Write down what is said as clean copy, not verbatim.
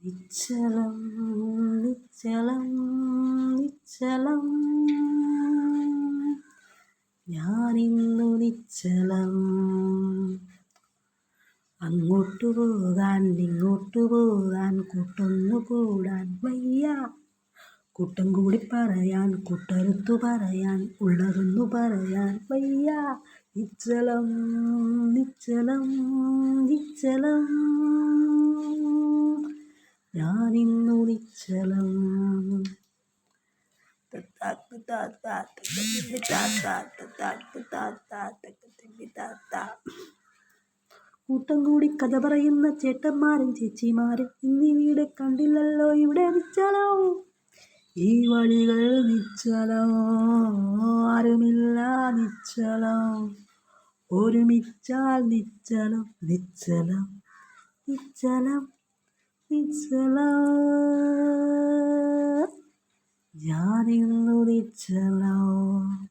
നിശ്ചലം നിശ്ചലം നിശ്ചലം ഞാനിന്നു നിശ്ചലം. അങ്ങോട്ടു പോകാൻ ഇങ്ങോട്ടു പോകാൻ കൂട്ടൊന്നു കൂടാൻ വയ്യ. കൂട്ടം കൂടി പറയാൻ കൂട്ടറുത്തു പറയാൻ ഉള്ളതൊന്നു പറയാൻ വയ്യ. നിശ്ചലം നിശ്ചലം നിശ്ചലം ഞാനിന്നു നിശ്ചലം. കൂട്ടം കൂടി കഥ പറയുന്ന ചേട്ടന്മാരും ചേച്ചിമാരും ഇന്നിവിടെ കണ്ടില്ലല്ലോ. ഇവിടെ നിശ്ചലോ, ഈ വഴികൾ നിശ്ചലോ, ആരുമില്ല നിശ്ചലോ, ഒരുമിച്ചാൽ നിശ്ചലം നിശ്ചലം നിശ്ചലം നിശ്ചലം ഞാനിന്നു നിശ്ചലം.